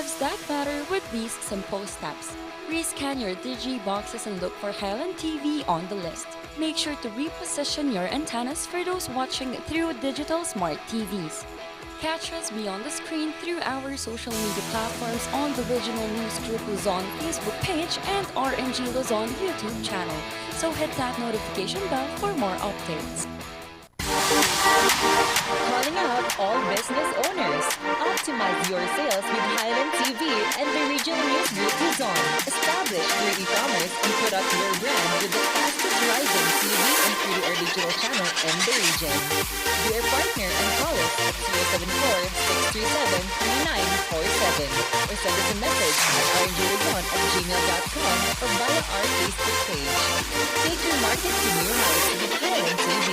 lives that matter with these simple steps. Rescan your Digi boxes and look for Highland TV on the list. Make sure to reposition your antennas for those watching through digital smart TVs. Catch us beyond the screen through our social media platforms on the Regional News Group Luzon Facebook page and RNG Luzon YouTube channel. So hit that notification bell for more updates. Calling out all business owners. Optimize your sales with Highland TV and the Regional News Group Luzon. Establish your e-commerce and put up your brand with the fastest rising TV and free-to-air digital channel in the region. Be our partner and call us at 074-637-3947 or send us a message at rngluzon@gmail.com or via our Facebook page. Take your market to new heights with Highland TV.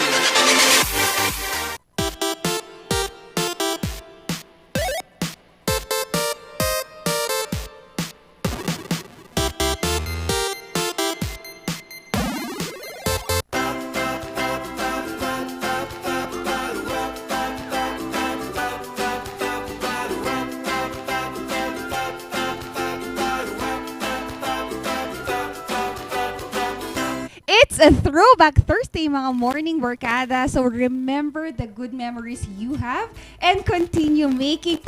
It's a throwback Thursday, mga morning barkada. So remember the good memories you have and continue making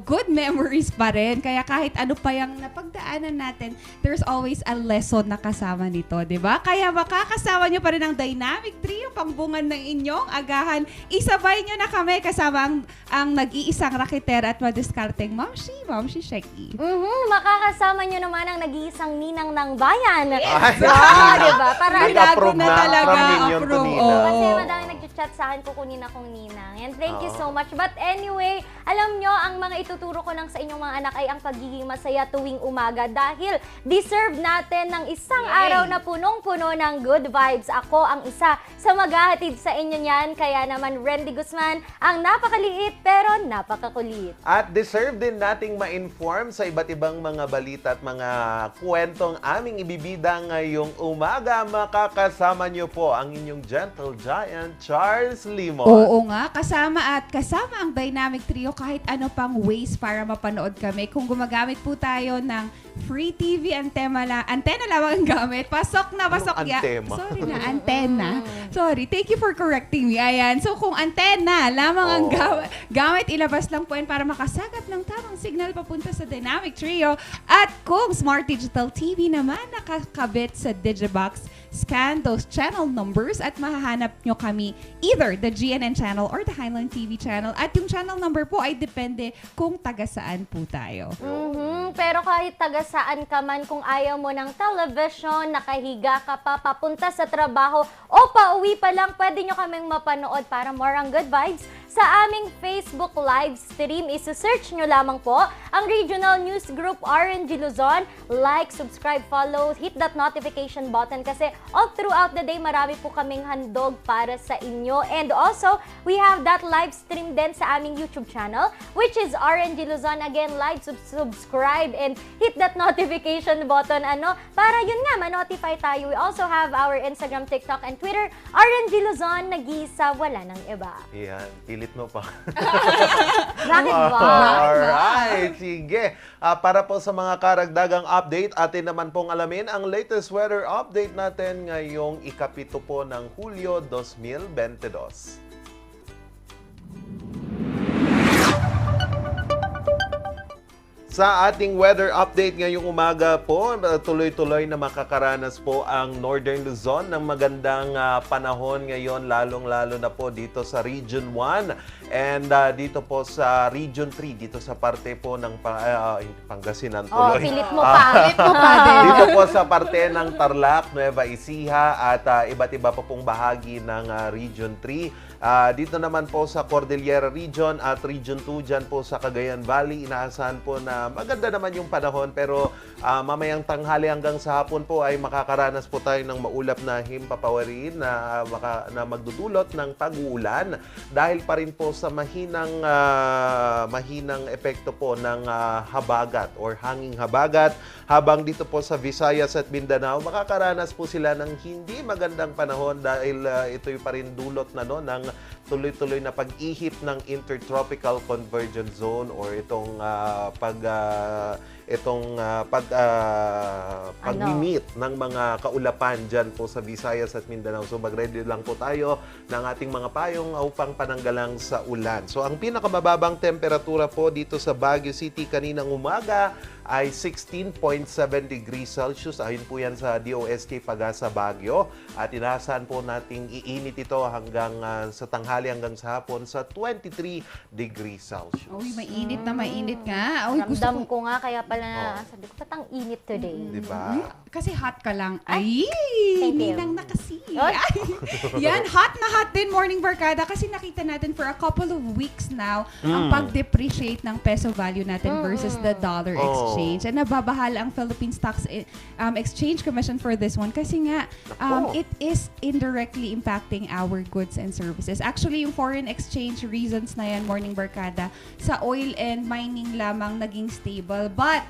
good memories pa rin. Kaya kahit ano pa yung napagdaanan natin, there's always a lesson na kasama nito, di ba? Kaya makakasama nyo pa rin ang Dynamic Trio, pangbungan ng inyong agahan. Isabay nyo na kami kasama ang nag-iisang raketera at madiskarteng Mamshi Sheki. Makakasama nyo naman ang nag-iisang ninang ng bayan. Yes! Diba? Para Nag-approve na talaga, from Minion to approve. Nina. Kasi madami nag-chat sa akin, kukunin akong ninang. And thank you so much. But anyway, alam nyo, ang mga ituturo ko lang sa inyong mga anak ay ang pagiging masaya tuwing umaga dahil deserve natin ng isang araw na punong-puno ng good vibes. Ako ang isa sa maghahatid sa inyo niyan. Kaya naman, Randy Guzman, ang napakaliit pero napakakulit. At deserve din nating ma-inform sa iba't ibang mga balita at mga kwentong aming ibibida ngayong umaga. Makakasama niyo po ang inyong gentle giant, Charles Limon. Oo nga, kasama ang Dynamic Trio kahit ano pang ways para mapanood kami. Kung gumagamit po tayo ng free TV antena lamang ang gamit. Pasok na. Antema. Sorry na, antena. Sorry, thank you for correcting me. Ayan. So kung antena lamang ang gamit, ilabas lang po yan para makasagap ng tamang signal papunta sa Dynamic Trio. At kung Smart Digital TV naman nakakabit sa Digibox, scan those channel numbers at mahahanap nyo kami either the GNN channel or the Highland TV channel. At yung channel number po ay depende kung taga saan po tayo. Pero kahit taga saan ka man, kung ayaw mo ng television, nakahiga ka pa, papunta sa trabaho o pauwi pa lang, pwede nyo kaming mapanood para more ang good vibes. Sa aming Facebook live stream, isi-search nyo lamang po ang Regional News Group RNG Luzon. Like, subscribe, follow, hit that notification button kasi all throughout the day, marami po kaming handog para sa inyo. And also, we have that live stream din sa aming YouTube channel, which is RNG Luzon. Again, like, subscribe, and hit that notification button para yun nga, ma-notify tayo. We also have our Instagram, TikTok, and Twitter, RNG Luzon, nag-iisa, wala nang iba. Yan, pilit mo pa. Bakit ba? Alright, sige. Para po sa mga karagdagang update, atin naman pong alamin ang latest weather update natin ngayong ikapito po ng Hulyo 2022. Sa ating weather update ngayong umaga po, tuloy-tuloy na makakaranas po ang Northern Luzon ng magandang panahon ngayon, lalong-lalo na po dito sa Region 1 and dito po sa Region 3, dito sa parte po ng Pangasinan tuloy. Pilit mo pa. Dito po sa parte ng Tarlac, Nueva Ecija at iba't iba pa pong bahagi ng Region 3. Dito naman po sa Cordillera Region at Region 2 dyan po sa Cagayan Valley, inaasahan po na maganda naman yung panahon pero mamayang tanghali hanggang sa hapon po ay makakaranas po tayo ng maulap na himpapawariin na magdudulot ng pag-uulan dahil pa rin po sa mahinang epekto po ng habagat or hanging habagat. Habang dito po sa Visayas at Mindanao, makakaranas po sila ng hindi magandang panahon dahil ito'y pa rin dulot na ng tuloy-tuloy na pag-ihip ng Intertropical Convergence Zone or itong pag-meet ng mga kaulapan dyan po sa Visayas at Mindanao. So mag-ready lang po tayo ng ating mga payong upang pananggalang sa ulan. So ang pinakamababang temperatura po dito sa Baguio City kaninang umaga ay 16.7 degrees Celsius. Ayon po yan sa DOST Pagasa Baguio. At inaasahan po nating iinit ito hanggang sa tanghali hanggang sa hapon sa 23 degrees Celsius. Uy, mainit na mainit nga. Uy, gusto Ramdam ko. ko nga, kaya pala sabi ko, patang init today. Di ba? Kasi hot ka lang. Ay, thank you. ninang na kasi. Ay. Ay, yan, hot na hot din, Morning Barkada. Kasi nakita natin for a couple of weeks now, ang pag-depreciate ng peso value natin versus the dollar exchange. And nababahala ang Philippine Stocks Exchange Commission for this one. Kasi nga, it is indirectly impacting our goods and services. Actually, yung foreign exchange reasons na yan, Morning Barkada, sa oil and mining lamang naging stable. But,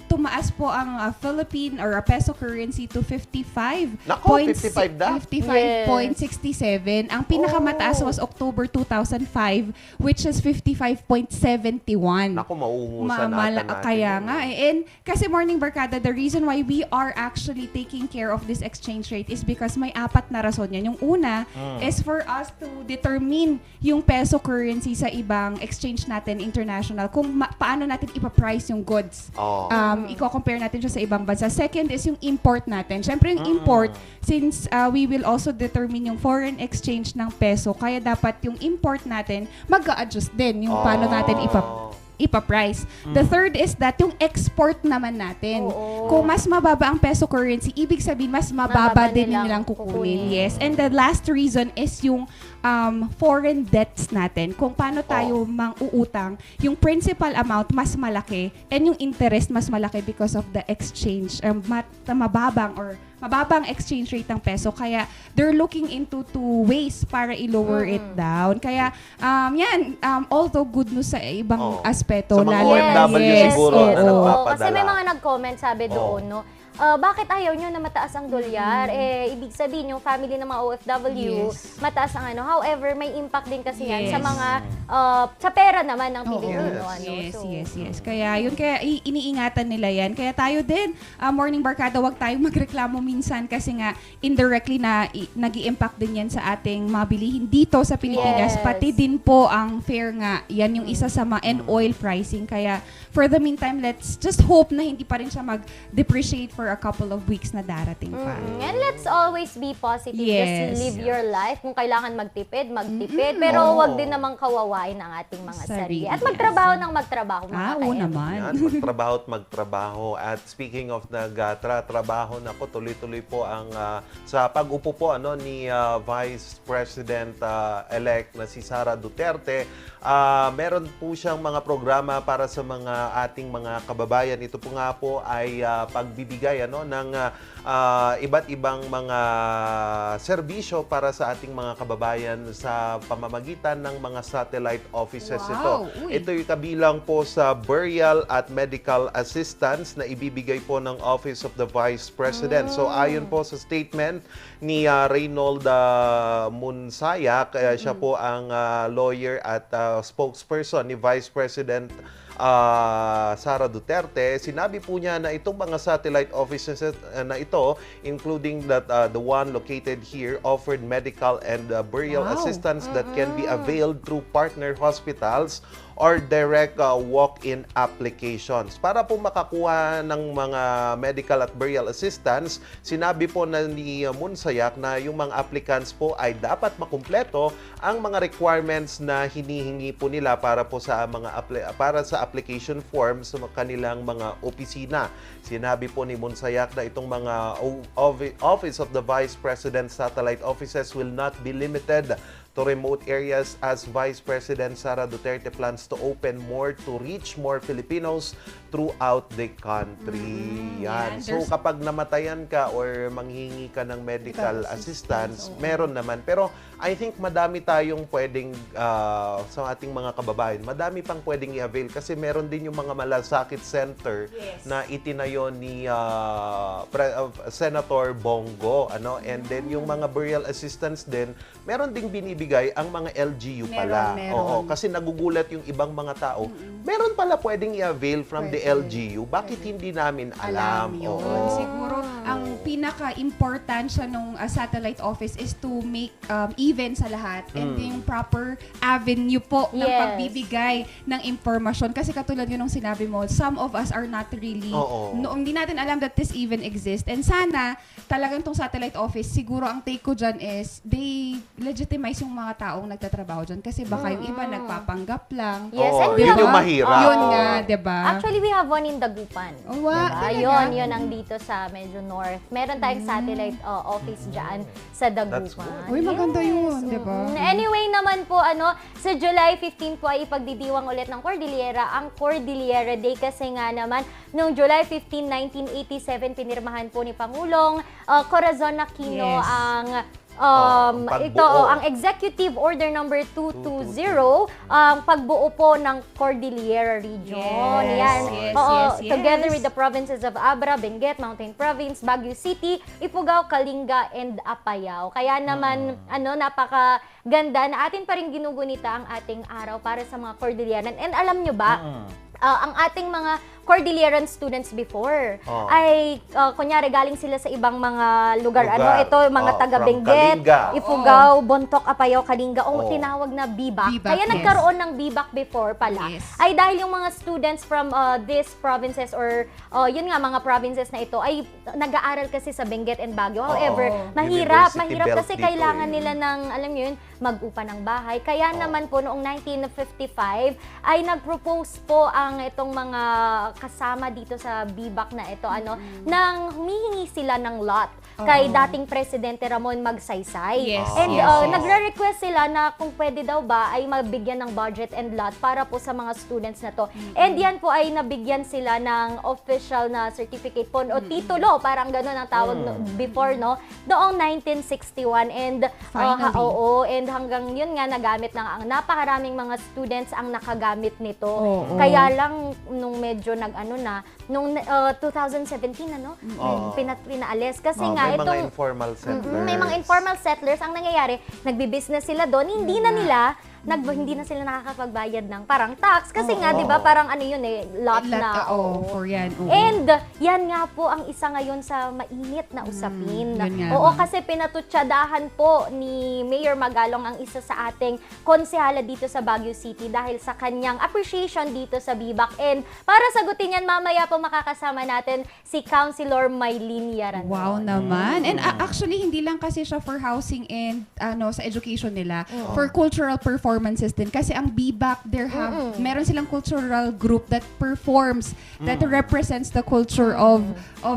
tumaas po ang Philippine or peso currency to 55. Nako, 55 na? 55.67. Ang pinakamataas was October 2005, which is 55.71. Naku, mauungusan natin. Kaya nga. And kasi Morning Barkada, the reason why we are actually taking care of this exchange rate is because may apat na rason yan. Yung una is for us to determine yung peso currency sa ibang exchange natin international, kung paano natin ipaprice yung goods. Iko-compare natin siya sa ibang bansa. Second is yung import natin. Siyempre yung import, since we will also determine yung foreign exchange ng peso, kaya dapat yung import natin mag-a-adjust din yung paano natin ipa-price. The third is that yung export naman natin. Kung mas mababa ang peso currency, ibig sabihin mas mababa din nilang kukunin. Yes. And the last reason is yung foreign debts natin. Kung paano tayo mang-uutang, yung principal amount mas malaki and yung interest mas malaki because of the exchange. Mababang exchange rate ng peso. Kaya they're looking into two ways para i-lower it down. Kaya although good news sa ibang aspeto. Sa mga lalo na- OFW siguro na Oo, nagpapadala. kasi may mga nag-comment sabi doon, no? Bakit ayaw nyo na mataas ang dolyar? Ibig sabihin, yung family ng mga OFW, mataas ang ano. However, may impact din kasi yan sa mga, sa pera naman ng Pilipino. Yes. Kaya iniingatan nila yan. Kaya tayo din, Morning Barkada, wag tayong magreklamo minsan kasi nga indirectly na nag-i-impact din yan sa ating mga bilihin dito sa Pilipinas. Pati din po ang fare nga, yan yung isa sa and oil pricing. Kaya for the meantime, let's just hope na hindi pa rin siya mag-depreciate for a couple of weeks na darating pa. And let's always be positive. Yes. Just live your life. Kung kailangan magtipid. Pero wag din namang kawawain ang ating mga sarili. At magtrabaho ng magtrabaho, mga Oo naman. Yan, magtrabaho at magtrabaho. At speaking of nagtrabaho, nako, tuloy-tuloy po ang sa pag-upo po ni Vice President-elect na si Sara Duterte. Meron po siyang mga programa para sa mga ating mga kababayan. Ito po nga po ay pagbibigay ng iba't ibang mga serbisyo para sa ating mga kababayan sa pamamagitan ng mga satellite offices. Ito yung kabilang po sa burial at medical assistance na ibibigay po ng Office of the Vice President. So ayon po sa statement ni Reynold Munsayak, siya po ang lawyer at spokesperson ni Vice President Sara Duterte, sinabi po niya na itong mga satellite offices na ito, including the one located here, offered medical and burial assistance that can be availed through partner hospitals or direct walk-in applications. Para po makakuha ng mga medical at burial assistance, sinabi po na ni Munsayak na yung mga applicants po ay dapat makumpleto ang mga requirements na hinihingi po nila para po sa para sa application forms sa kanilang mga opisina. Sinabi po ni Munsayak na itong mga Office of the Vice President satellite offices will not be limited to remote areas as Vice President Sara Duterte plans to open more to reach more Filipinos throughout the country. Yan. So kapag namatayan ka or manghingi ka ng medical assistance, meron naman. Pero I think madami tayong pwedeng sa ating mga kababayan, madami pang pwedeng i-avail kasi meron din yung mga malasakit center na itinayo ni Senator Bongo, and then yung mga burial assistance din, meron ding binibigay ibibigay ang mga LGU pala. Meron. Oo, kasi nagugulat yung ibang mga tao. Meron pala pwedeng i-avail from the LGU. Bakit hindi namin alam? Yun. Oo. Siguro, ang pinaka-importansya ng satellite office is to make even sa lahat and yung proper avenue po ng Yes. pagbibigay ng impormasyon. Kasi katulad yun nung sinabi mo, some of us are not really, Oo. hindi natin alam that this even exists. And sana, talagang tong satellite office, siguro ang take ko dyan is, they legitimize yung mga taong nagtatrabaho dyan. Kasi baka yung iba nagpapanggap lang. Yes, Oo, and we yun have- yung mahirap. Yun Oo. nga, diba? Actually, we have one in Dagupan. Oh, wow. Diba? Talaga? Yun ang dito sa medyo north. Meron tayong satellite office dyan sa That's Dagupan. good. Uy, maganda yun, diba? Anyway naman po, sa July 15 po ay ipagdidiwang ulit ng Cordillera ang Cordillera Day kasi nga naman, noong July 15, 1987, pinirmahan po ni Pangulong Corazon Aquino Yes. ang ang pagbuo. ang Executive Order number 220, ang pagbuo po ng Cordillera Region. Yes, Yan. yes, Oo, yes. Together with the provinces of Abra, Benguet, Mountain Province, Baguio City, Ifugao, Kalinga, and Apayao. Kaya naman, napakaganda na atin pa rin ginugunita ang ating araw para sa mga Cordilleran. And alam nyo ba, ang ating mga Cordilleran students before ay kunyari galing sila sa ibang mga lugar. Ito mga taga from Benguet, Kalinga. Ifugao, Bontoc, Apayao, Kalinga, tinawag na BIBAC. BIBAC, Kaya yes. nagkaroon ng BIBAC before pala. Yes. Ay dahil yung mga students from these provinces or yun nga mga provinces na ito ay nag-aaral kasi sa Benguet and Baguio. However, mahirap University belt kasi dito kailangan eh. nila ng alam niyo yun, mag-upa ng bahay. Kaya naman po noong 1955 ay nag-propose po ang itong mga kasama dito sa BIBAC na ito nang humihingi sila ng lot kay dating Presidente Ramon Magsaysay. Yes, And yes. nagre-request sila na kung pwede daw ba ay mabigyan ng budget and lot para po sa mga students na to. And yan po ay nabigyan sila ng official na certificate po o titulo, parang gano'n ang tawag before, no? Noong 1961 and Finally. and hanggang yun nga nagamit ng ang napakaraming mga students ang nakagamit nito. Oo. Kaya lang nung medyo nung 2017 pinaalis kasi nga May mga itong informal settlers. may mga informal settlers ang nangyayari, nagbi-business sila doon, hindi na sila nakakapagbayad ng parang tax kasi nga 'di ba parang yun lot na. For yan. Oo. And yan nga po ang isa ngayon sa mainit na usapin. yun nga Oo, ba. kasi pinatutsadahan po ni Mayor Magalong ang isa sa ating konsehala dito sa Baguio City dahil sa kanyang appreciation dito sa BIBAC. And para sagutin yan, mamaya po makakasama natin si Councilor Mylene Yaran. Wow naman. And actually, hindi lang kasi siya for housing and sa education nila. For cultural performances din. Kasi ang BIBAC, meron silang cultural group that performs, that represents the culture of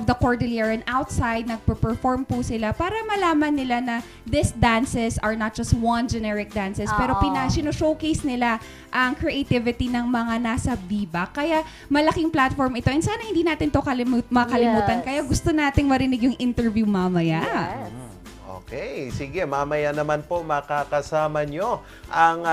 the Cordillera. And outside, nagpo-perform po sila para malaman nila na these dances are not just one generic dances, pero sino-showcase nila ang creativity ng mga nasa BIBAC. Kaya malaking platform ito. And sana hindi natin to makalimutan. Yes. Kaya gusto nating marinig yung interview mamaya. Yes. Okay, sige, mamaya naman po makakasama nyo ang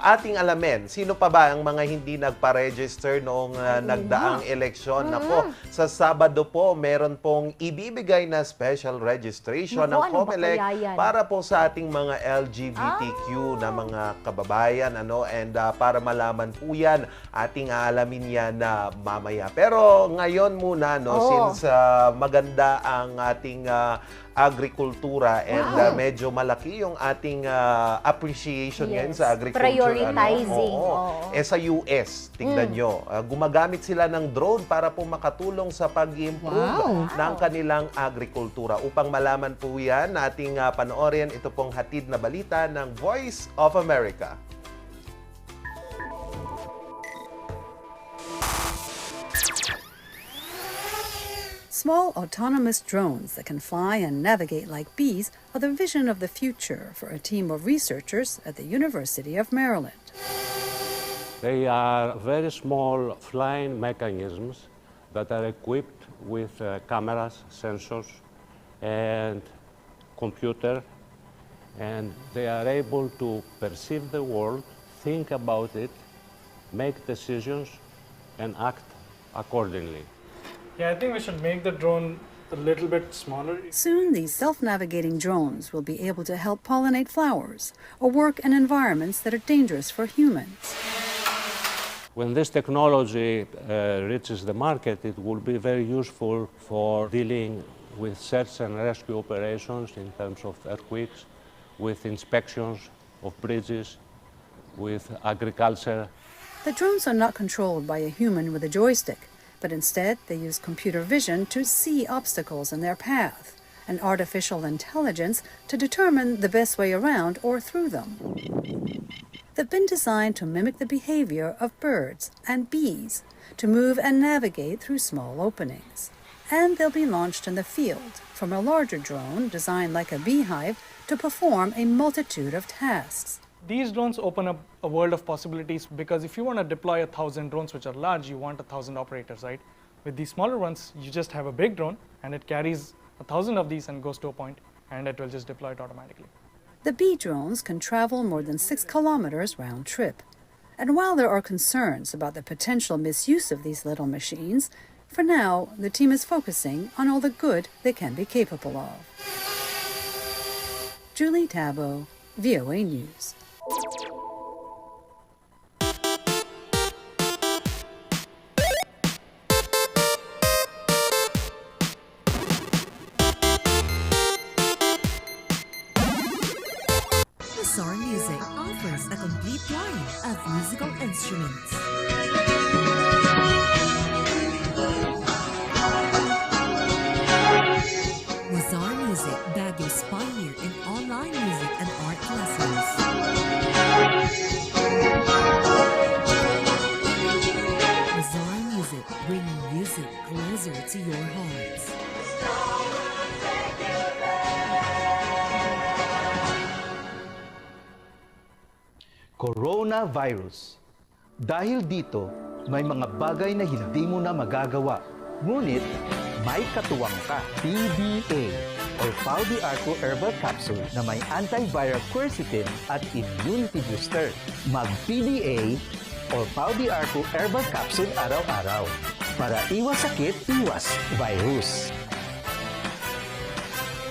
ating alamin. Sino pa ba ang mga hindi nagpa-register noong nagdaang eleksyon? Nako, sa Sabado po, meron pong ibibigay na special registration Naku, ng ano ba COMELEC kaya yan? para po sa ating mga LGBTQ na mga kababayan. And para malaman po yan, ating aalamin yan na mamaya. Pero ngayon muna, since maganda ang ating agrikultura and medyo malaki yung ating appreciation ngayon Yes. sa agriculture. Prioritizing. Oo. Sa US, tingnan nyo, gumagamit sila ng drone para po makatulong sa pag-improve Wow. ng kanilang agrikultura. Upang malaman po yan, ating panoorin ito pong hatid na balita ng Voice of America. Small autonomous drones that can fly and navigate like bees are the vision of the future for a team of researchers at the University of Maryland. They are very small flying mechanisms that are equipped with cameras, sensors, and computer, and they are able to perceive the world, think about it, make decisions, and act accordingly. Yeah, I think we should make the drone a little bit smaller. Soon, these self-navigating drones will be able to help pollinate flowers or work in environments that are dangerous for humans. When this technology reaches the market, it will be very useful for dealing with search and rescue operations in terms of earthquakes, with inspections of bridges, with agriculture. The drones are not controlled by a human with a joystick, but instead they use computer vision to see obstacles in their path and artificial intelligence to determine the best way around or through them. They've been designed to mimic the behavior of birds and bees to move and navigate through small openings. And they'll be launched in the field from a larger drone designed like a beehive to perform a multitude of tasks. These drones open up a world of possibilities because if you want to deploy 1,000 drones which are large, you want 1,000 operators, right? With these smaller ones, you just have a big drone and it carries 1,000 of these and goes to a point and it will just deploy it automatically. The bee drones can travel more than 6 kilometers round trip. And while there are concerns about the potential misuse of these little machines, for now, the team is focusing on all the good they can be capable of. Julie Tabo, VOA News. Mazar Music offers a complete line of musical instruments. Mazar Music, Baguio's pioneer in online music and art lessons. Mazar Music, bringing music closer to your hearts. Coronavirus. Dahil dito, may mga bagay na hindi mo na magagawa. Ngunit, may katuwang ka. PDA or Pau de Arco Herbal Capsule na may antiviral quercetin at immunity booster. Mag-PDA or Pau de Arco Herbal Capsule araw-araw. Para iwas sakit, iwas virus.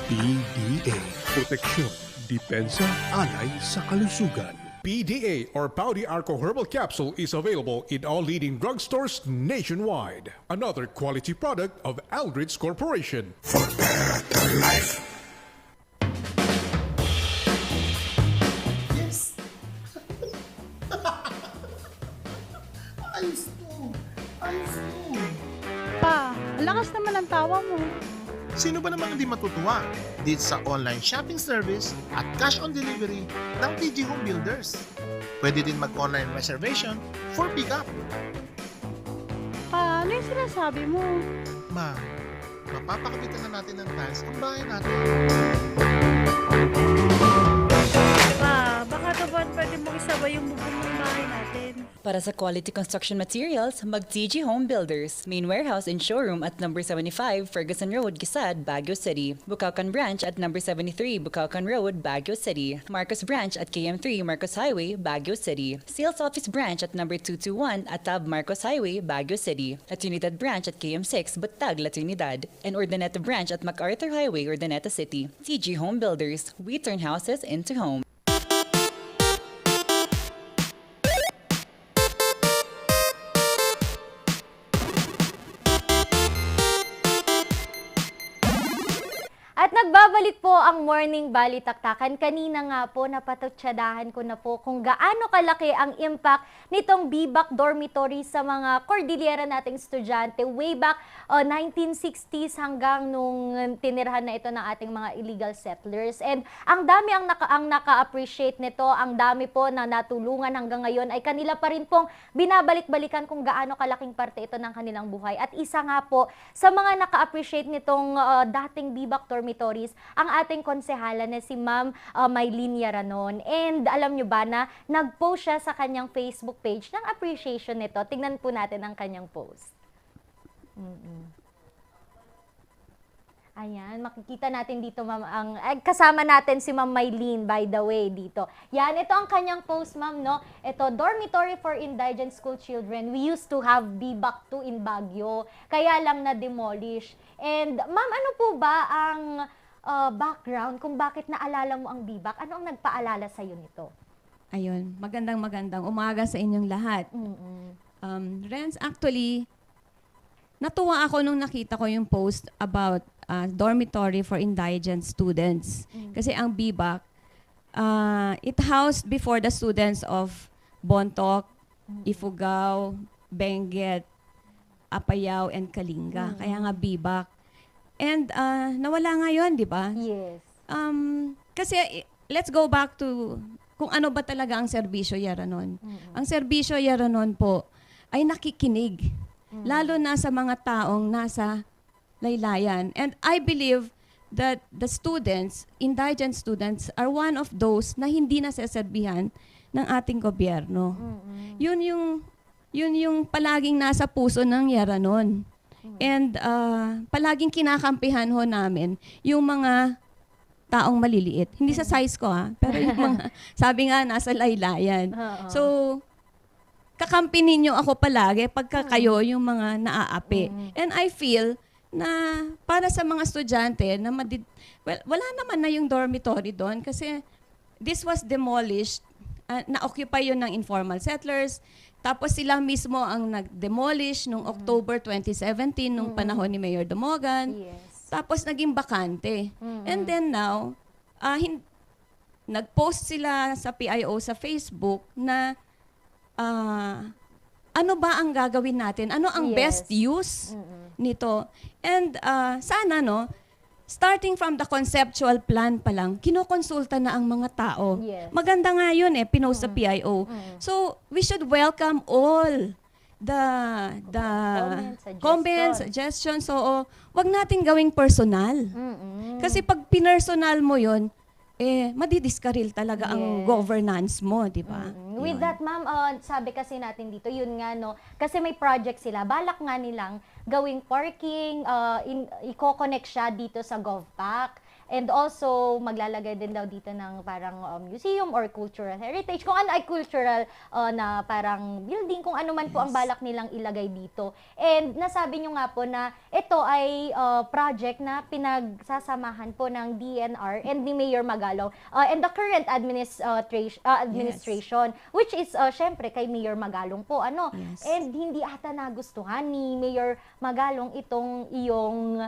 PDA. Proteksyon, depensa, alay sa kalusugan. PDA or Pau de Arco Herbal Capsule is available in all leading drugstores nationwide. Another quality product of Aldrich Corporation. For better life. Yes! Ayos to! Ayos to! Pa, lakas naman ang tawa mo. Sino ba naman hindi matutuwa dito sa online shopping service at cash on delivery ng TG Home Builders? Pwede din mag-online reservation for pickup. Pa, ano yung sinasabi mo? Ma, mapapakabitan na natin ng tiles ang bahay natin. Pa, baka naman pwede mong isabay yung bubong ng bahay natin. Para sa quality construction materials, mag-TG Home Builders. Main warehouse and showroom at number 75 Ferguson Road, Gisad, Baguio City. Bucaucan Branch at number 73 Bucaucan Road, Baguio City. Marcos Branch at KM3 Marcos Highway, Baguio City. Sales Office Branch at number 221 Atab Marcos Highway, Baguio City. La Trinidad Branch at KM6 Butag, La Trinidad. And Urdaneta Branch at MacArthur Highway, Urdaneta City. TG Home Builders. We turn houses into homes. At nagbabalik po ang Morning Balitaktakan. Kanina nga po, napatutsadahan ko na po kung gaano kalaki ang impact nitong BBAC dormitory sa mga Cordillera nating estudyante way back 1960s hanggang nung tinirhan na ito ng ating mga illegal settlers. And ang dami ang naka-appreciate nito, ang dami po na natulungan hanggang ngayon ay kanila pa rin pong binabalik-balikan kung gaano kalaking parte ito ng kanilang buhay. At isa nga po sa mga naka-appreciate nitong dating BBAC dormitory ang ating konsehala na si Ma'am Maylene Yaranon. And alam nyo ba na nag-post siya sa kanyang Facebook page ng appreciation nito. Tingnan po natin ang kanyang post. Ayan, makikita natin dito, ma'am, kasama natin si Ma'am Mylene, by the way, dito. Yan, ito ang kanyang post, ma'am, no? Ito, dormitory for indigent school children. We used to have BBAC 2 in Baguio, kaya lang na-demolish. And, ma'am, ano po ba ang background kung bakit naalala mo ang BBAC? Ano ang nagpaalala sa'yo nito? Ayun, magandang umaga sa inyong lahat. Renz, actually, natuwa ako nung nakita ko yung post about dormitory for indigent students. Kasi ang BBAC, it housed before the students of Bontoc, Ifugao, Benguet, Apayao, and Kalinga. Kaya nga BBAC. And nawala ngayon, di ba? Yes. Kasi let's go back to kung ano ba talaga ang serbisyo Yaranon. Ang serbisyo Yaranon po ay nakikinig. Lalo na sa mga taong nasa laylayan. And I believe that the students, indigent students, are one of those na hindi nasaserbihan ng ating gobyerno. Yun yung palaging nasa puso ng Yaranon. And palaging kinakampihan ho namin yung mga taong maliliit. Hindi sa size ko pero yung mga, sabi nga, nasa laylayan. So, kakampi ninyo ako palagi pagka kayo yung mga naaapi. And I feel na para sa mga estudyante na wala naman na yung dormitory doon kasi this was demolished, na-occupy yun ng informal settlers, tapos sila mismo ang nag-demolish noong October 2017 nung panahon ni Mayor Damogan. Yes. Tapos naging bakante. And then now, nag-post sila sa PIO sa Facebook na ano ba ang gagawin natin? Ano ang best use nito? And sana, no, starting from the conceptual plan pa lang, kinokonsulta na ang mga tao. Yes. Maganda nga yun pinost sa PIO. So, we should welcome all the comments, suggestions. So, wag natin gawing personal. Kasi pag pinersonal mo yun, madidiskaril talaga ang governance mo, di ba? With that, ma'am, sabi kasi natin dito, yun nga, no, kasi may project sila, balak nga nilang gawing parking, i-connect siya dito sa GovPac. And also, maglalagay din daw dito ng parang museum or cultural heritage. Kung ano ay cultural na parang building, kung ano man po ang balak nilang ilagay dito. And nasabi nyo nga po na ito ay project na pinagsasamahan po ng DNR and ni Mayor Magalong and the current administration, which is syempre kay Mayor Magalong po. And hindi ata nagustuhan ni Mayor Magalong itong iyong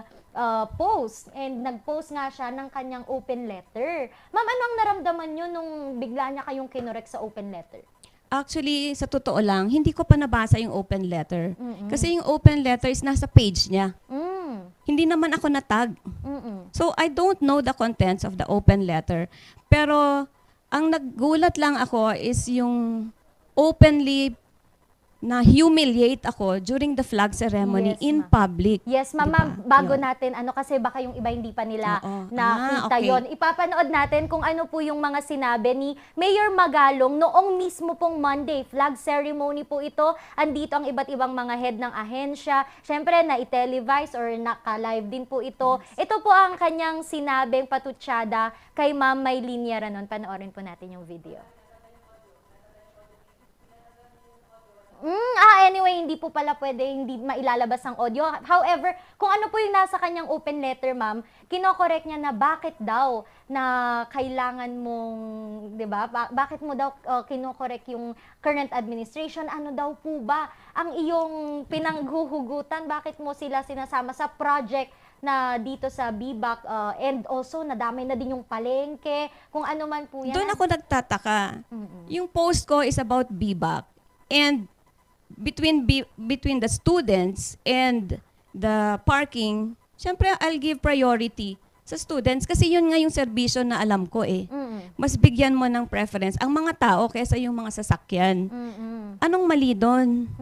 post, and nag-post nga siya ng kanyang open letter. Ma'am, ano ang naramdaman nyo nung bigla niya kayong kinorek sa open letter? Actually, sa totoo lang, hindi ko pa nabasa yung open letter. Kasi yung open letter is nasa page niya. Hindi naman ako natag. So, I don't know the contents of the open letter. Pero, ang naggulat lang ako is yung openly na humiliate ako during the flag ceremony in public. Yes, ma'am, bago natin, kasi baka yung iba hindi pa nila nakita yon. Ipapanood natin kung ano po yung mga sinabi ni Mayor Magalong noong mismo pong Monday. Flag ceremony po ito. Andito ang iba't ibang mga head ng ahensya. Siyempre, na-televise or naka-live din po ito. Ito po ang kanyang sinabing patutsada kay Ma'am Mylene Yaranon. Panoorin po natin yung video. Anyway, hindi po pala pwede, hindi mailalabas ang audio. However, kung ano po yung nasa kanyang open letter, ma'am, kinokorek niya na bakit daw na kailangan mong, di ba, bakit mo daw kinokorek yung current administration, ano daw po ba ang iyong pinanghuhugutan, bakit mo sila sinasama sa project na dito sa BBAC, and also nadamay na din yung palengke, kung ano man po yan. Doon ako nagtataka. Yung post ko is about BBAC. And between the students and the parking, syempre I'll give priority sa students kasi yun nga yung serbisyo na alam ko Mas bigyan mo ng preference ang mga tao kaysa yung mga sasakyan. Anong mali doon?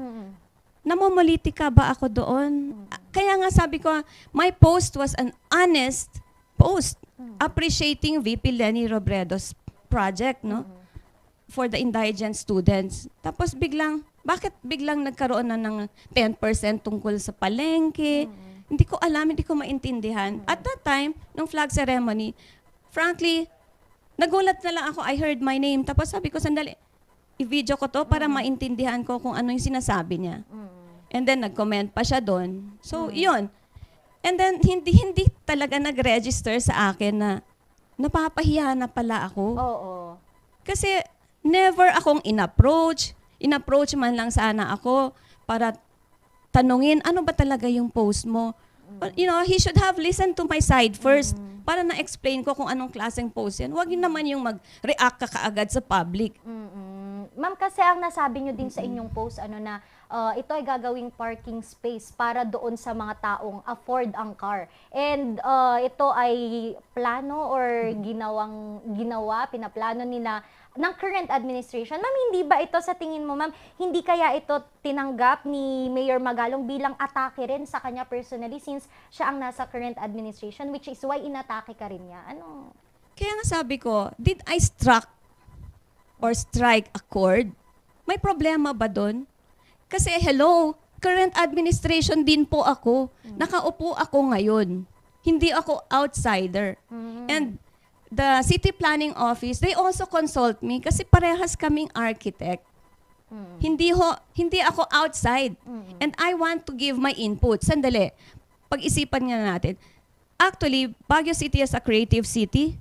Namumuliti ka ba ako doon? Kaya nga sabi ko, my post was an honest post appreciating VP Leni Robredo's project, no? For the indigent students. Tapos bakit biglang nagkaroon na ng 10% tungkol sa palengke? Hindi ko alam, hindi ko maintindihan. At that time, nung flag ceremony, frankly, nagulat na lang ako, I heard my name. Tapos sabi ko, sandali, i-video ko to para maintindihan ko kung ano yung sinasabi niya. And then, nag-comment pa siya doon. So, yun. And then, hindi talaga nag-register sa akin na napapahiya na pala ako. Oo. Kasi, never akong in-approach. In-approach man lang sana ako para tanungin, ano ba talaga yung post mo? You know, he should have listened to my side first para na-explain ko kung anong klaseng post yan. Huwag yun naman yung mag-react ka kaagad sa public. Ma'am, kasi ang nasabi nyo din sa inyong post, na ito ay gagawing parking space para doon sa mga taong afford ang car. And ito ay plano or pinaplano nila ng current administration. Ma'am, hindi ba ito sa tingin mo, ma'am, hindi kaya ito tinanggap ni Mayor Magalong bilang atake rin sa kanya personally since siya ang nasa current administration, which is why inatake ka rin niya? Ano? Kaya nga sabi ko, did I strike a chord? May problema ba doon? Kasi hello, current administration din po ako. Nakaupo ako ngayon. Hindi ako outsider. And the city planning office, they also consult me kasi parehas kaming architect. Hindi ako outside. And I want to give my input. Sandali, pag-isipan nga natin. Actually, Baguio City is a creative city.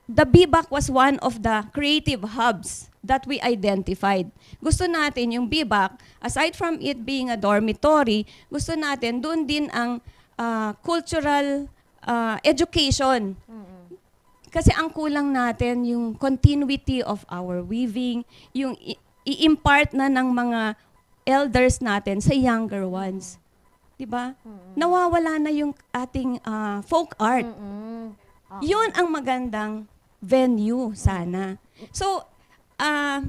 The BBAC was one of the creative hubs that we identified. Gusto natin yung BBAC, aside from it being a dormitory, gusto natin doon din ang cultural education. Kasi ang kulang natin yung continuity of our weaving, yung i-impart na ng mga elders natin sa younger ones. 'Di ba? Nawawala na yung ating folk art. Yun ang magandang venue sana. So,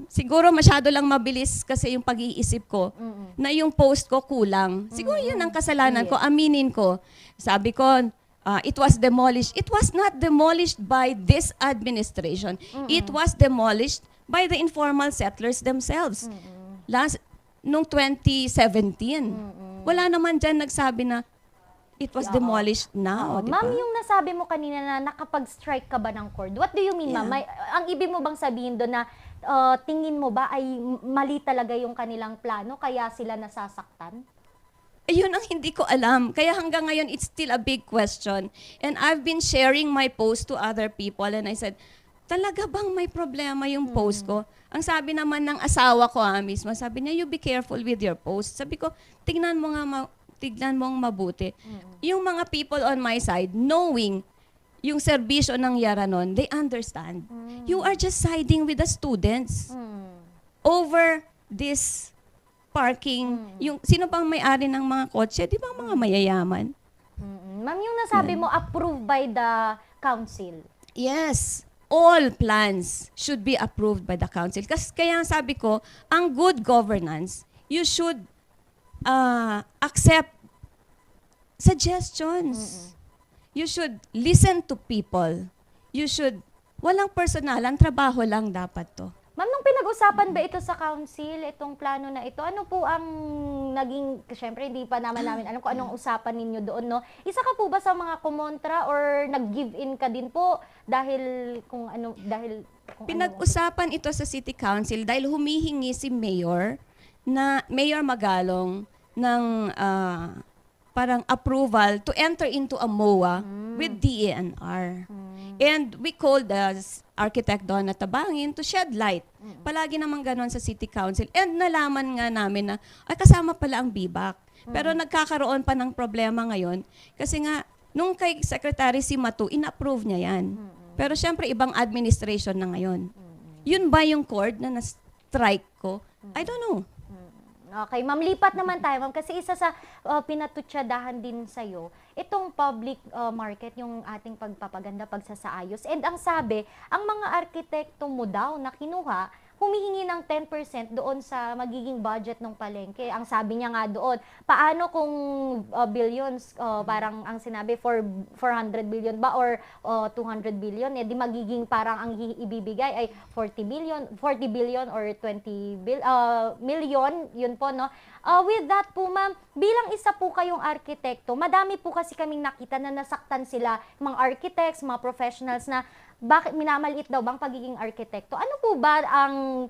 siguro masyado lang mabilis kasi yung pag-iisip ko na yung post ko kulang. Siguro yun ang kasalanan ko, aminin ko. Sabi ko, it was demolished. It was not demolished by this administration. It was demolished by the informal settlers themselves. Nung 2017, wala naman dyan nagsabi na it was demolished now. Diba? Ma'am, yung nasabi mo kanina na nakapag-strike ka ba ng chord, what do you mean, ma'am? Ang ibig mo bang sabihin doon na tingin mo ba ay mali talaga yung kanilang plano kaya sila nasasaktan? Ayun ang hindi ko alam. Kaya hanggang ngayon, it's still a big question. And I've been sharing my post to other people and I said, talaga bang may problema yung post ko? Ang sabi naman ng asawa ko mismo, sabi niya, you be careful with your post. Sabi ko, tignan mong mabuti. Yung mga people on my side, knowing yung serbisyo ng Yaranon, they understand. You are just siding with the students over this parking. Yung sino bang may-ari ng mga kotse? Di ba mga mayayaman? Ma'am, yung nasabi mo, approved by the council. Yes. All plans should be approved by the council. Kaya sabi ko, ang good governance, you should accept suggestions. You should listen to people. You should, walang personalan, trabaho lang dapat to. Ma'am, nung pinag-usapan ba ito sa council, itong plano na ito, ano po ang naging, syempre hindi pa naman namin alam kung anong usapan ninyo doon, no? Isa ka po ba sa mga kumontra or nag-give in ka din po dahil kung ano, pinag-usapan ito sa City Council dahil humihingi si Mayor Magalong ng parang approval to enter into a MOA with DENR. And we called the architect Donna Tabangin to shed light. Palagi naman ganon sa City Council. And nalaman nga namin na, ay kasama pala ang BBAC. Pero nagkakaroon pa ng problema ngayon. Kasi nga, nung kay Secretary Simatu, in-approve niya yan. Pero syempre, ibang administration na ngayon. Yun ba yung chord na na-strike ko? I don't know. Okay, ma'am, lipat naman tayo, ma'am, kasi isa sa pinatutsadahan din sa'yo, itong public market, yung ating pagpapaganda, pagsasaayos. And ang sabi, ang mga arkitekto mo daw na kinuha, humihingi ng 10% doon sa magiging budget ng palengke. Ang sabi niya nga doon, paano kung billions, parang ang sinabi, 400 billion ba or 200 billion, di magiging parang ang ibibigay ay 40 billion or 20 million, yun po, no? With that po, ma'am, bilang isa po kayong arkitekto, madami po kasi kaming nakita na nasaktan sila, mga architects, mga professionals na bakit minamaliit daw bang pagiging arkitekto? Ano po ba ang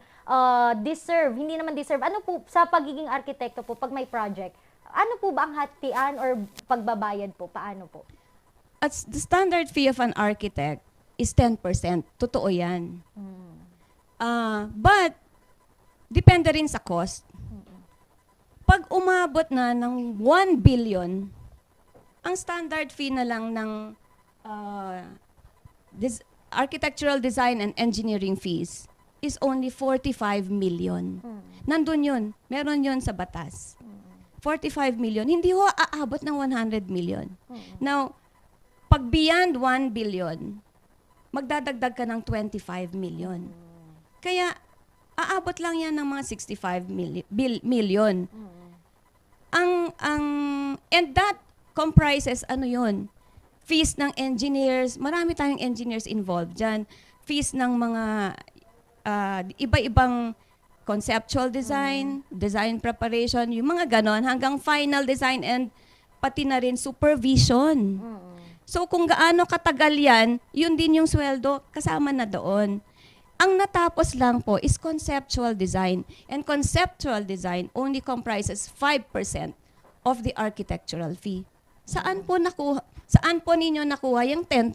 deserve, hindi naman deserve, ano po sa pagiging arkitekto po pag may project? Ano po ba ang hatian or pagbabayad po? Paano po? At the standard fee of an architect is 10%. Totoo yan. But, depende rin sa cost. Pag umabot na ng 1 billion, ang standard fee na lang ng architectural design and engineering fees is only 45 million. Nandun yun. Meron yun sa batas. 45 million. Hindi ho aabot ng 100 million. Now, pag beyond 1 billion, magdadagdag ka ng 25 million. Kaya, aabot lang yan ng mga 65 million. And that comprises, yun, fees ng engineers, marami tayong engineers involved dyan, fees ng mga iba-ibang conceptual design, design preparation, yung mga ganon, hanggang final design and pati na rin supervision. So kung gaano katagal yan, yun din yung sweldo, kasama na doon. Ang natapos lang po is conceptual design. And conceptual design only comprises 5% of the architectural fee. Saan po ninyo nakuha yung 10%?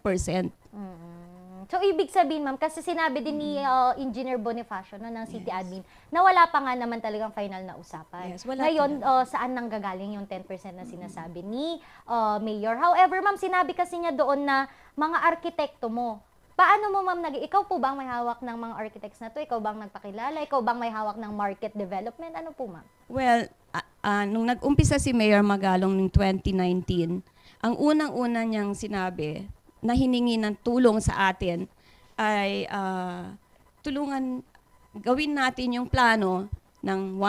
So, ibig sabihin, ma'am, kasi sinabi din ni Engineer Bonifacio ng City Admin na wala pa nga naman talagang final na usapan. Yes, wala Ngayon, saan nanggagaling yung 10% na sinasabi ni Mayor? However, ma'am, sinabi kasi niya doon na mga arkitekto mo. Paano mo, ma'am, ikaw po bang may hawak ng mga architects na to? Ikaw bang nagpakilala? Ikaw bang may hawak ng market development? Ano po, ma'am? Well, nung nag-umpisa si Mayor Magalong ng 2019, ang unang-una niyang sinabi na hiningi ng tulong sa atin ay gawin natin yung plano ng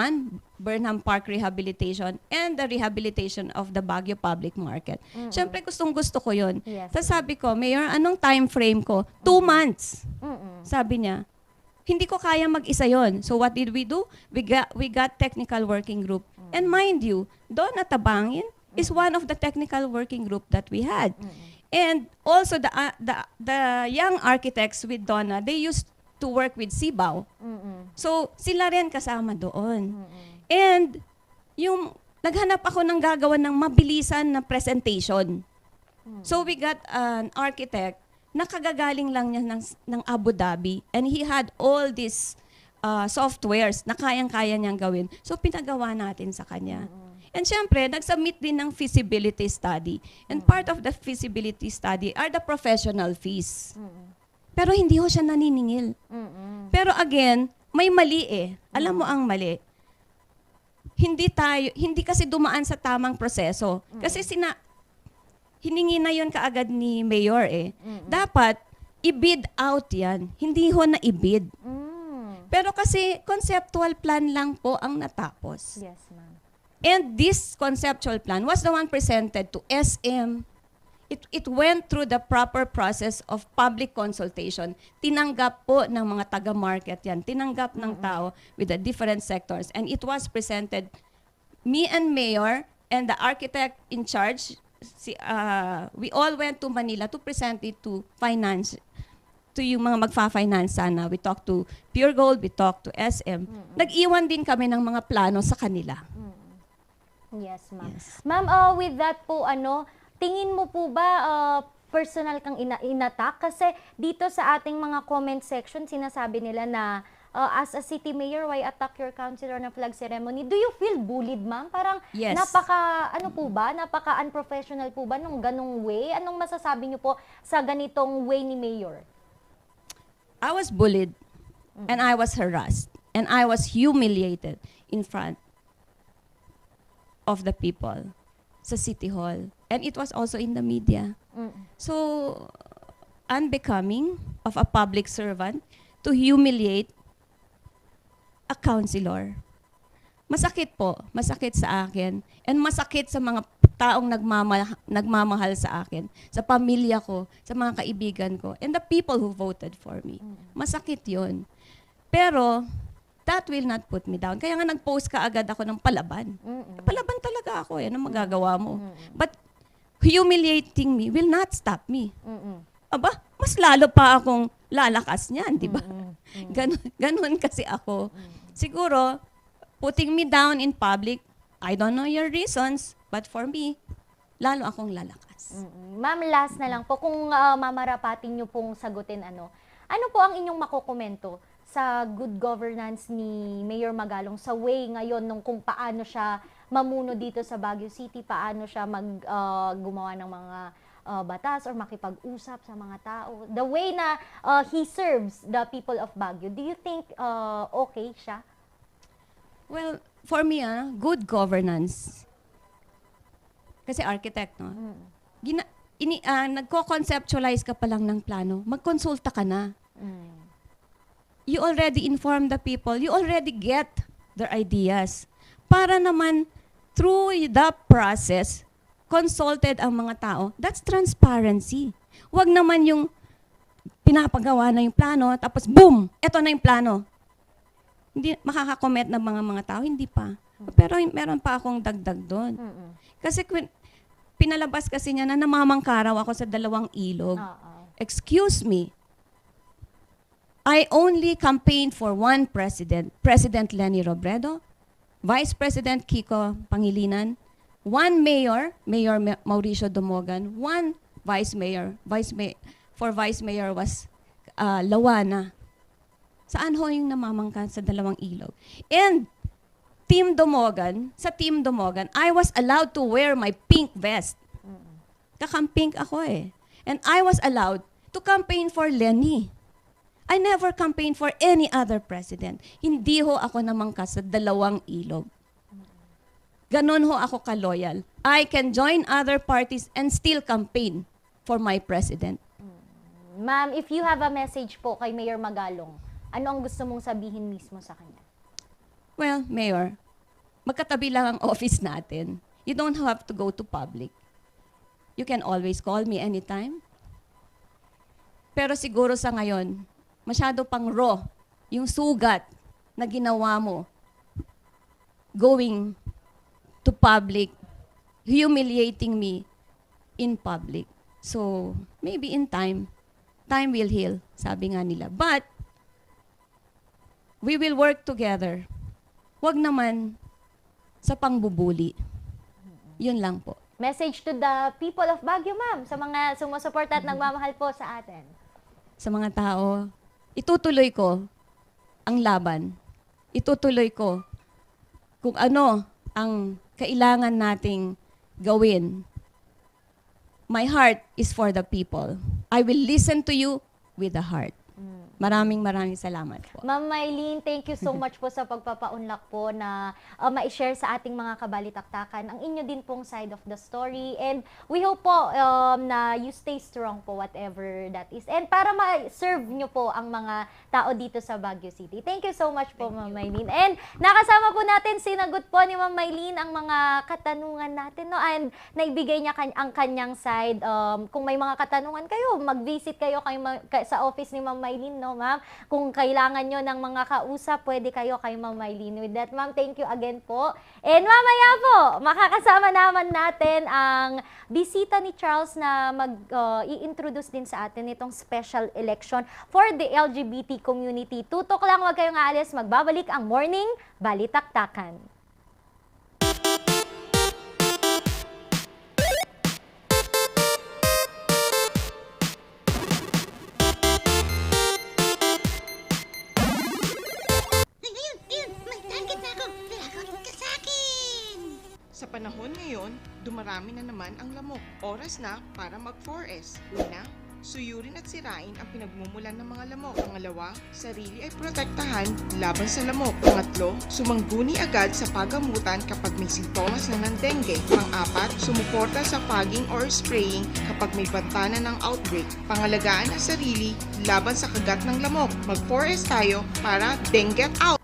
Burnham Park Rehabilitation and the rehabilitation of the Baguio Public Market. Siyempre, gustong-gusto ko yun. Yes. Tapos sabi ko, Mayor, anong time frame ko? 2 months. Sabi niya, hindi ko kaya mag-isa yon. So what did we do? We got technical working group. And mind you, Donna Tabangin is one of the technical working group that we had. And also the young architects with Donna, they used to work with Sibao. So sila rin kasama doon. And yung naghanap ako ng gagawa ng mabilisan na presentation. So we got an architect na kagagaling lang niya ng Abu Dhabi, and he had all these softwares na kayang-kaya niyang gawin. So pinagawa natin sa kanya. And syempre, nag-submit din ng feasibility study. And part of the feasibility study are the professional fees. Pero hindi ho siya naniningil. Pero again, may mali eh. Alam mo ang mali. Hindi kasi dumaan sa tamang proseso. Kasi hiningi na yon kaagad ni Mayor eh. Dapat, i-bid out yan. Hindi ho na i-bid. Pero kasi conceptual plan lang po ang natapos. Yes, ma'am. And this conceptual plan was the one presented to SM. It went through the proper process of public consultation. Tinanggap po ng mga taga-market yan. Tinanggap ng tao with the different sectors. And it was presented, me and Mayor and the architect in charge, we all went to Manila to present it to finance, to yung mga magfa-finance sana. We talked to Pure Gold, we talked to SM. Nag-iwan din kami ng mga plano sa kanila. Yes, ma'am. Yes. Ma'am, with that po, tingin mo po ba personal kang inattack? Kasi dito sa ating mga comment section, sinasabi nila na as a city mayor, why attack your councilor na flag ceremony? Do you feel bullied, ma'am? Parang Yes. napaka-unprofessional po ba nung ganong way? Anong masasabi niyo po sa ganitong way ni Mayor? I was bullied and I was harassed and I was humiliated in front of the people sa City Hall. And it was also in the media. So, unbecoming of a public servant to humiliate a councilor. Masakit po. Masakit sa akin. And masakit sa mga taong nagmamahal sa akin. Sa pamilya ko, sa mga kaibigan ko. And the people who voted for me. Masakit yun. Pero, that will not put me down. Kaya nga nag-post ka agad ako ng palaban. Palaban talaga ako eh. Ano magagawa mo? But humiliating me will not stop me. Aba, mas lalo pa akong lalakas niyan, di ba? Ganun kasi ako. Siguro, putting me down in public, I don't know your reasons, but for me, lalo akong lalakas. Ma'am, last na lang po, kung mamarapatin nyo pong sagutin, ano po ang inyong makukomento sa good governance ni Mayor Magalong sa way ngayon nung kung paano siya mamuno dito sa Baguio City, paano siya gumawa ng mga batas or makipag-usap sa mga tao, the way na he serves the people of Baguio, do you think okay siya? Well, for me, good governance. Kasi architect, no? Nagko-conceptualize ka pa lang ng plano, magkonsulta ka na. You already inform the people, you already get their ideas. Para naman, through the process, consulted ang mga tao, that's transparency. Huwag naman yung pinapagawa na yung plano, tapos boom, eto na yung plano. Hindi makakakomment ng mga tao, hindi pa. Pero meron pa akong dagdag doon. Kasi pinalabas kasi niya na namamangkaraw ako sa 2 ilog. Excuse me. I only campaigned for one president, President Leni Robredo, Vice President Kiko Pangilinan, one mayor, Mayor Mauricio Dumogan, one vice mayor for vice mayor was Lawana. Saan ho yung namamangka sa 2 ilog? And sa Team Dumogan, I was allowed to wear my pink vest. Kakampink ako eh. And I was allowed to campaign for Leni. I never campaigned for any other president. Hindi ho ako namangka sa 2 ilog. Ganon ho ako ka-loyal. I can join other parties and still campaign for my president. Ma'am, if you have a message po kay Mayor Magalong, ano ang gusto mong sabihin mismo sa kanya? Well, Mayor, magkatabi lang ang office natin. You don't have to go to public. You can always call me anytime. Pero siguro sa ngayon, masyado pang raw yung sugat na ginawa mo going to public, humiliating me in public. So, maybe in time will heal, sabi nga nila. But, we will work together. Huwag naman sa pangbubuli. Yun lang po. Message to the people of Baguio, ma'am, sa mga sumusuporta at nagmamahal po sa atin. Sa mga tao, itutuloy ko ang laban. Itutuloy ko kung ano ang kailangan nating gawin. My heart is for the people. I will listen to you with the heart. Maraming salamat po. Ma'am Mylene, thank you so much po sa pagpapaunlak po na ma-share sa ating mga kabalitaktakan ang inyo din pong side of the story. And we hope po na you stay strong po whatever that is. And para ma-serve nyo po ang mga tao dito sa Baguio City. Thank you so much po, Ma'am Mylene. And nakasama po natin, sinagot po ni Ma'am Mylene ang mga katanungan natin. No? And naibigay niya ang kanyang side. Kung may mga katanungan kayo, mag-visit kayo sa office ni Ma'am Mylene. No, ma'am? Kung kailangan nyo ng mga kausap, pwede kayo kay Ma'am Mylene. With that, ma'am, thank you again po. And mamaya po, makakasama naman natin ang bisita ni Charles na i-introduce din sa atin itong special election for the LGBT community. Tutok lang, huwag kayong aalis. Magbabalik ang Morning Balitaktakan. Sa panahon ngayon, dumarami na naman ang lamok. Oras na para mag-4S. Una, suyurin at sirain ang pinagmumulan ng mga lamok. Pangalawa, sarili ay protektahan laban sa lamok. Pangatlo, sumangguni agad sa pagamutan kapag may sintomas na ng dengue. Pang-apat, sumuporta sa fogging or spraying kapag may bantana ng outbreak. Pangalagaan ang sarili laban sa kagat ng lamok. Mag-4S tayo para dengue out!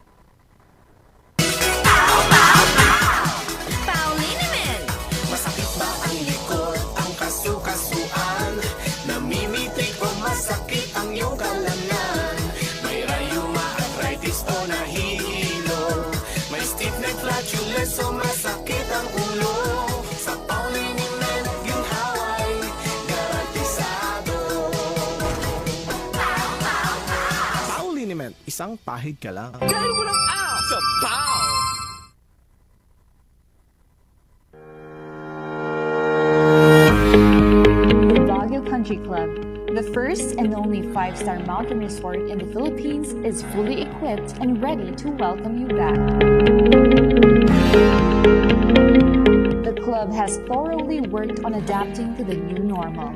Masakit ang iyong kalamnan. May rayuma, arthritis o nahihiya. isang pahid ka lang. Dahil walang out sa POW! The Baguio Country Club, the first and only 5-star mountain resort in the Philippines, is fully equipped and ready to welcome you back. The club has thoroughly worked on adapting to the new normal.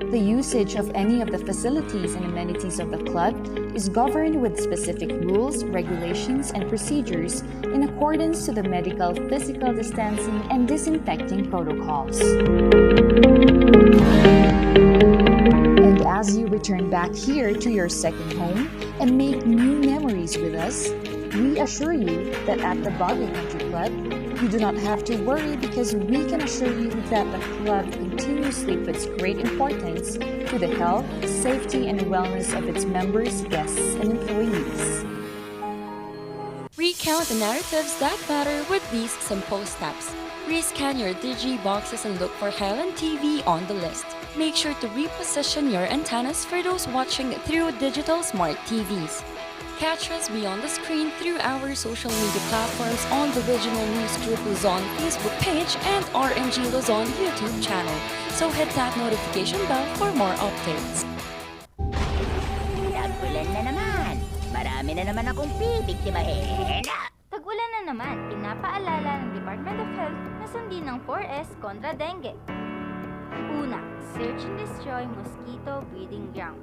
The usage of any of the facilities and amenities of the club is governed with specific rules, regulations, and procedures in accordance to the medical, physical distancing, and disinfecting protocols. And as you return back here to your second home and make new memories with us, we assure you that at the Baguio Country Club, you do not have to worry because we can assure you that the club continuously puts great importance to the health, safety, and wellness of its members, guests, and employees. Recount the narratives that matter with these simple steps. Rescan your Digi boxes and look for Highland TV on the list. Make sure to reposition your antennas for those watching through digital smart TVs. Catch us beyond the screen through our social media platforms on the Regional News Group Luzon Facebook page and RNG Luzon YouTube channel. So hit that notification bell for more updates. Tag-ulan na naman. Marami na naman akong bibiktimahin. Tag-ulan na naman, pinapaalala ng Department of Health na sundin ng 4S kontra dengue. Una, search and destroy mosquito breeding ground.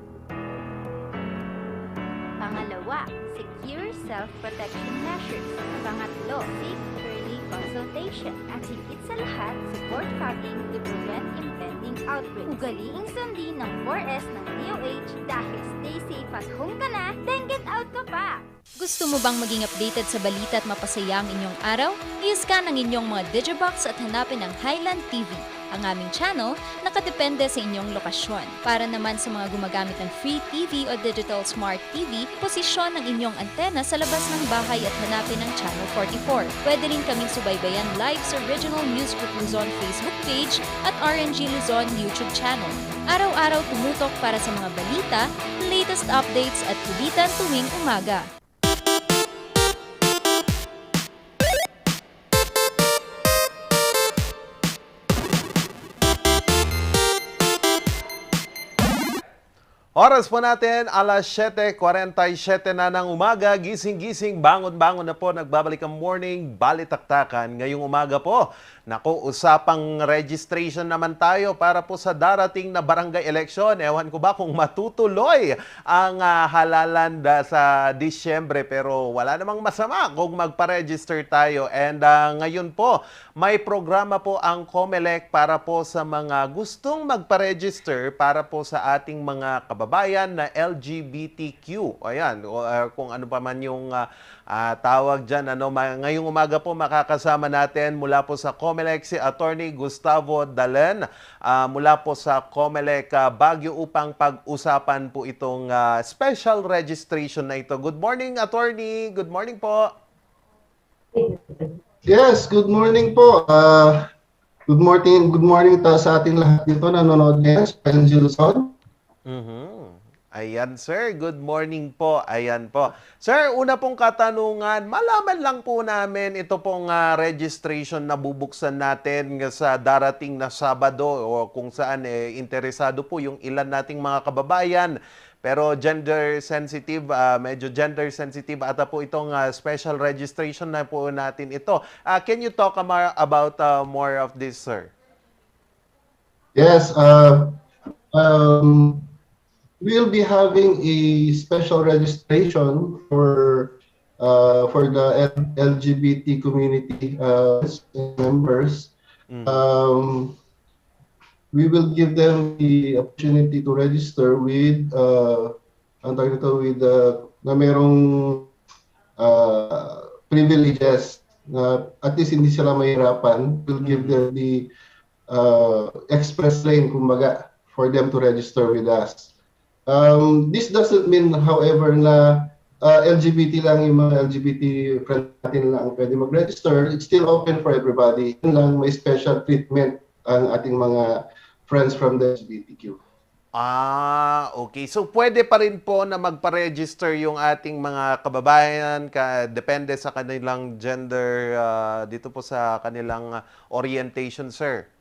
Pangalawa, secure self-protection measures. Pangatlo, seek early consultation. At higit sa lahat, support fogging to prevent impending outbreaks. Ugaliing sundin ng 4S ng DOH dahil stay safe at home ka na, then get out ka pa! Gusto mo bang maging updated sa balita at mapasaya ang inyong araw? I-scan ang inyong mga Digibox at hanapin ang Highland TV. Ang aming channel nakadepende sa inyong lokasyon. Para naman sa mga gumagamit ng free TV o digital smart TV, posisyon ang inyong antena sa labas ng bahay at hanapin ang Channel 44. Pwede rin kaming subaybayan live sa Regional News Group Luzon Facebook page at RNG Luzon YouTube channel. Araw-araw tumutok para sa mga balita, latest updates at kulitan tuwing umaga. Oras po natin, alas 7:47 na ng umaga. Gising-gising, bangon-bangon na po. Nagbabalik ang morning balitaktakan. Ngayong umaga po, naku, usapang registration naman tayo para po sa darating na barangay election. Ewan ko ba kung matutuloy ang halalan sa Disyembre. Pero wala namang masama kung magpa-register tayo. And ngayon po, may programa po ang COMELEC para po sa mga gustong magpa-register para po sa ating mga kababayan na LGBTQ. Ayan, kung ano pa man yung tawag dyan. Ngayong umaga po makakasama natin mula po sa COMELEC si Attorney Gustavo Dalen mula po sa COMELEC Baguio upang pag-usapan po itong special registration na ito. Good morning, Attorney. Good morning po. Yes, good morning po. Good morning sa ating lahat dito na nanonood ngayon sa PNG Luzon. Ayan, sir. Good morning po. Ayan po. Sir, una pong katanungan, malaman lang po namin ito pong registration na bubuksan natin sa darating na Sabado o kung saan interesado po yung ilan nating mga kababayan. Pero gender sensitive, medyo gender sensitive ata po itong special registration na po natin ito. Can you talk about more of this, sir? Yes, we'll be having a special registration for the LGBT community members. We will give them the opportunity to register with na merong privileges na at least hindi sila mahirapan. We'll give them the express lane, kumbaga, for them to register with us. This doesn't mean, however, na LGBT lang yung mga LGBT friends natin lang pwede mag-register. It's still open for everybody. Yun lang, may special treatment ang ating mga friends from the LGBTQ. Okay. So pwede pa rin po na magpa-register yung ating mga kababayan depende sa kanilang gender dito po sa kanilang orientation, sir.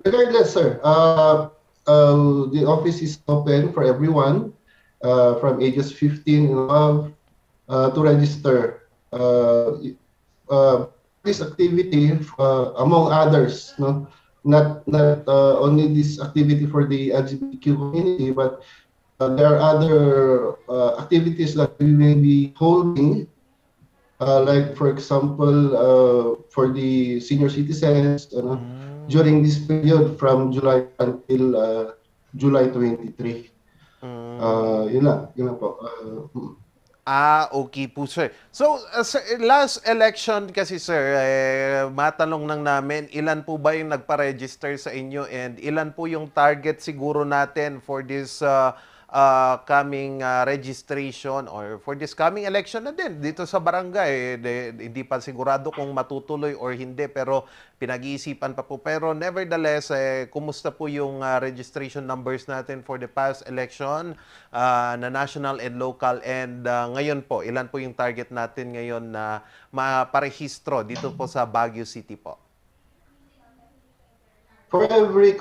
Regardless, sir, the office is open for everyone from ages 15 and above to register. This activity, among others, no, not only this activity for the LGBTQ community, but there are other activities that we will be holding, like for example, for the senior citizens, during this period from July until July 23. Yun lang po. Okay po, sir. So, sir, last election kasi, sir, matanong lang namin, ilan po ba yung nagpa-register sa inyo and ilan po yung target siguro natin for this coming registration or for this coming election na din dito sa barangay. Hindi pa sigurado kung matutuloy or hindi, pero pinag-iisipan pa po. Pero nevertheless, kumusta po yung registration numbers natin for the past election na national and local, and ngayon po, ilan po yung target natin ngayon na maparehistro dito po sa Baguio City po? For every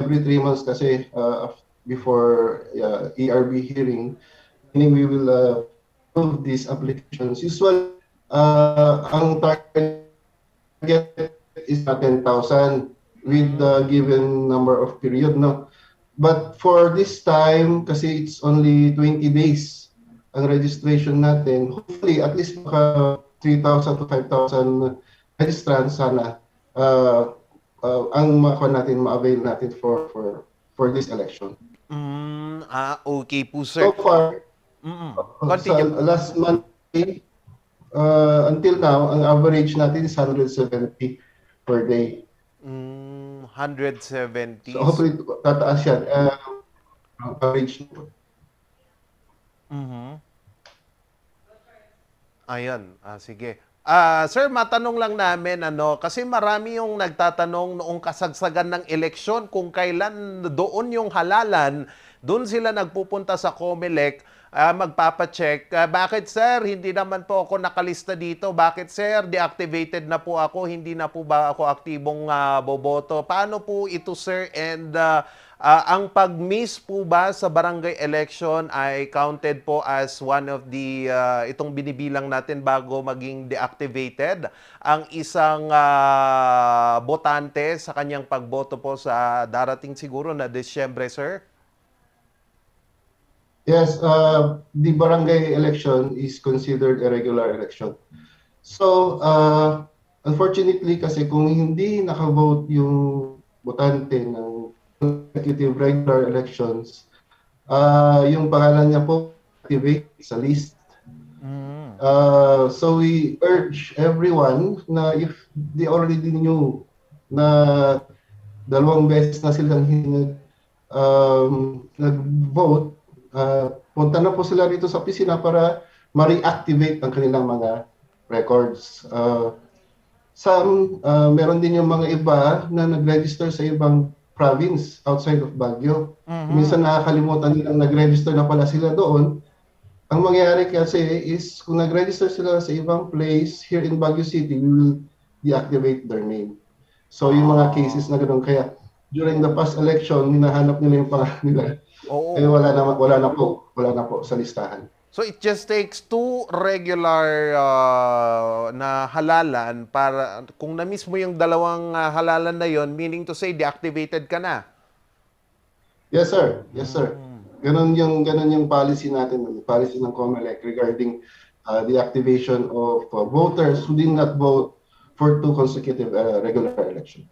every 3 months kasi before ERB hearing, meaning we will approve these applications. Usually, ang target is 10,000 with the given number of period, no? But for this time, kasi it's only 20 days ang registration natin, hopefully at least maka 3,000 to 5,000 registrants sana ang ma-avail natin for this election. Okay po, sir. So far, sa last month, until now, ang average natin is 170 per day. 170. So hopefully, tataas yan. Average nito. Ayun, sige. Sir, matanong lang namin, kasi marami yung nagtatanong noong kasagsagan ng eleksyon kung kailan doon yung halalan, doon sila nagpupunta sa COMELEC, magpapacheck. Bakit, sir, hindi naman po ako nakalista dito? Bakit, sir, deactivated na po ako? Hindi na po ba ako aktibong boboto? Paano po ito, sir? And ang pag-miss po ba sa barangay election ay counted po as one of the, itong binibilang natin bago maging deactivated, ang isang botante sa kanyang pagboto po sa darating siguro na Disyembre, sir? Yes, the barangay election is considered a regular election. So, unfortunately kasi kung hindi nakavote yung botante ng consecutive regular elections, yung pangalan niya po activate sa list. So we urge everyone na if they already knew na 2 beses na silang nag-vote, punta na po sila dito sa opisina para ma-reactivate ang kanilang mga records. Meron din yung mga iba na nag-register sa ibang province outside of Baguio. Minsan nakakalimutan nilang nag-register na pala sila doon. Ang mangyayari kasi is kung nag-register sila sa ibang place here in Baguio City, we will deactivate their name. So yung mga cases na ganoon, kaya during the past election, hinahanap nila yung pangalan nila. Eh wala na po sa listahan. So it just takes 2 regular na halalan para kung na-miss mo yung 2 halalan na yon, meaning to say deactivated ka na. Yes, sir. Yes, sir. Ganon yung policy natin, policy ng COMELEC regarding the activation of voters who did not vote for 2 consecutive regular election.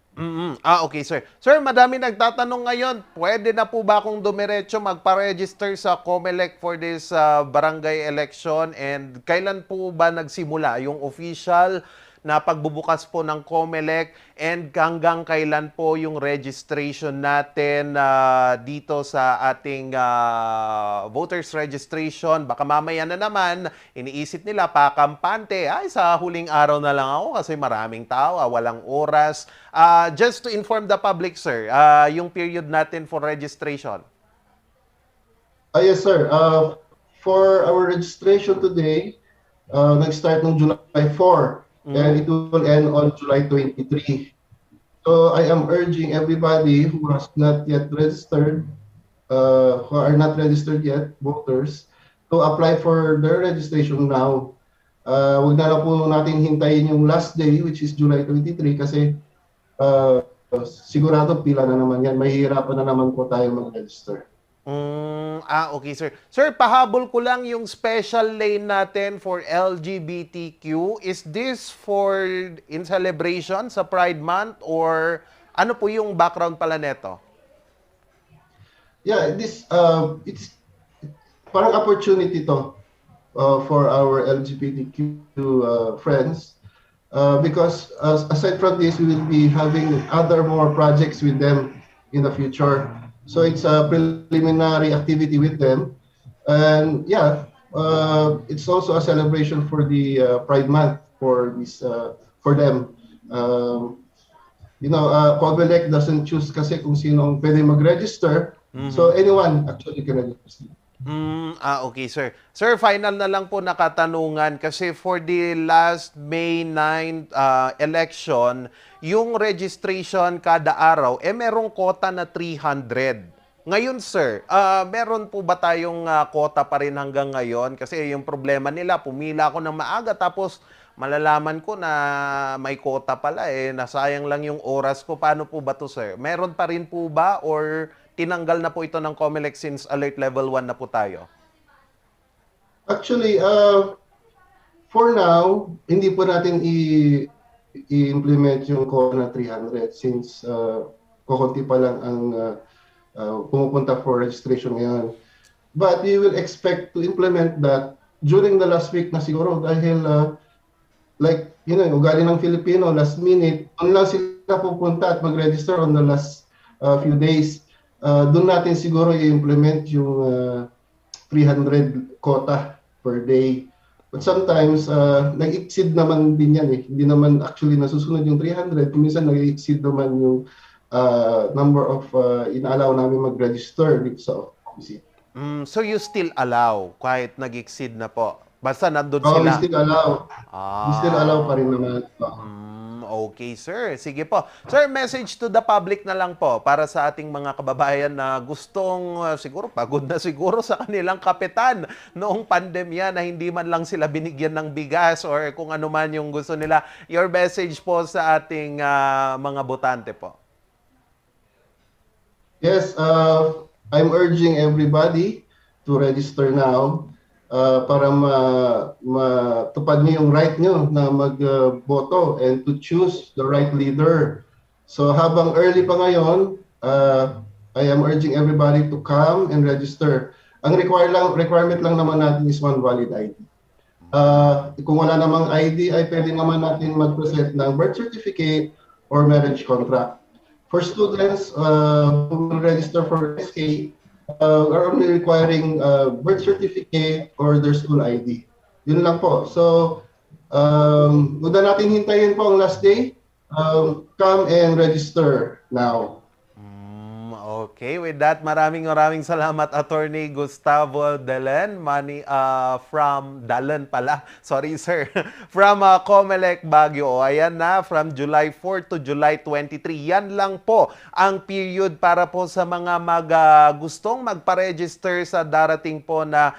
Okay, sir. Sir, madami nagtatanong ngayon, pwede na po ba akong dumiretso magpa-register sa COMELEC for this barangay election, and kailan po ba nagsimula yung official na pagbubukas po ng COMELEC and hanggang kailan po yung registration natin dito sa ating voters registration. Baka mamaya na naman, iniisip nila pakampante. Ay, sa huling araw na lang ako kasi maraming tao, walang oras. Just to inform the public, sir, yung period natin for registration. Yes, sir. For our registration today, nag-start noong July 4 and it will end on July 23. So I am urging everybody who has not yet registered, who are not registered yet, voters, to apply for their registration now. Huwag na lang po natin hintayin yung last day, which is July 23, kasi sigurado pila na naman yan. Mahihirapan na naman po tayo mag-register. Okay, sir. Sir, pahabol ko lang yung special lane natin for LGBTQ. Is this for in celebration sa Pride Month or ano po yung background pala neto? Yeah, this it's parang opportunity to for our LGBTQ friends because aside from this, we will be having other more projects with them in the future. So it's a preliminary activity with them, and yeah, it's also a celebration for the Pride Month for this for them. COMELEC doesn't choose kasi kung sino ang pwede mag-register, so anyone actually can register. Okay, sir. Sir, final na lang po na katanungan kasi for the last May 9 election, yung registration kada araw, merong quota na 300. Ngayon, sir, meron po ba tayong quota pa rin hanggang ngayon? Kasi yung problema nila, pumila ako ng maaga tapos malalaman ko na may quota pala nasayang lang yung oras ko. Paano po ba to, sir? Meron pa rin po ba or tinanggal na po ito ng COMELEC since alert level 1 na po tayo? Actually, for now, hindi po natin i-implement yung quota na 300 since kukunti pa lang ang pumupunta for registration ngayon. But we will expect to implement that during the last week na siguro dahil ugali ng Filipino, last minute, doon lang sila pupunta at mag-register on the last few days. Doon natin siguro i-implement yung 300 quota per day. But sometimes, nag-exceed naman din yan Hindi naman actually nasusunod yung 300. Minsan nag-exceed naman yung number of inaalaw namin mag-register dito sa office. So you still allow kahit nag-exceed na po? Basta nandun we sila? still allow. We still allow pa rin naman. Okay, sir. Sige po. Sir, message to the public na lang po para sa ating mga kababayan na gustong, siguro pagod na siguro sa kanilang kapitan noong pandemya na hindi man lang sila binigyan ng bigas or kung ano man yung gusto nila. Your message po sa ating mga botante po. Yes, I'm urging everybody to register now para matupad niyo yung right niyo na magboto and to choose the right leader. So habang early pa ngayon, I am urging everybody to come and register. Ang requirement lang naman natin is one valid ID. Kung wala namang ID, ay pwede naman natin mag-present ng birth certificate or marriage contract. For students who will register for SK, are only requiring birth certificate or their school ID. Yun lang po. So, huwag na natin hintayin po ang last day. Come and register now. Okay, with that, maraming salamat, Attorney Gustavo Dalen, from Dalen pala. Sorry, sir. From COMELEC Baguio. Ayan na, from July 4 to July 23. Yan lang po ang period para po sa mga gustong magpa-register sa darating po na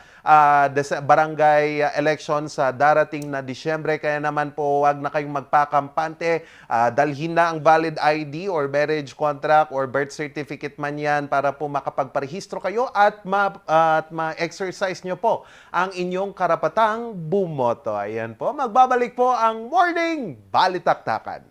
barangay election sa darating na Disyembre. Kaya naman po, wag na kayong magpakampante. Dalhin na ang valid ID or marriage contract or birth certificate man yan para po makapagparehistro kayo at ma-exercise nyo po ang inyong karapatang bumoto. Ayan po, magbabalik po ang Morning Balitaktakan.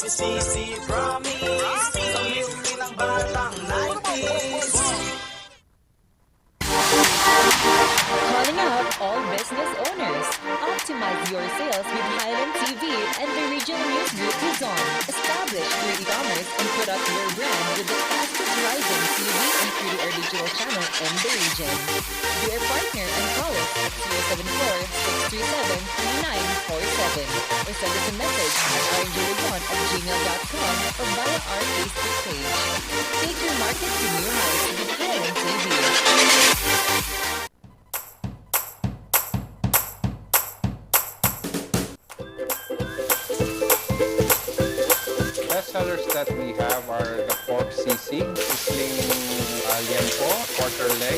Sisi Promise, sa milky ng batang 90s. Calling out all business owners. Optimize your sales with Highland TV and the regional news group Luzon. Establish your e-commerce and put up your brand with the fastest rising TV and free-to-air digital channel in the region. Be our partner and call us at 074-637-3947 or send us a message at rngluzon@gmail.com or via our Facebook page. Take your market to new heights with Highland TV. Bestsellers that we have are the pork sisig, sizzling liempo, quarter leg,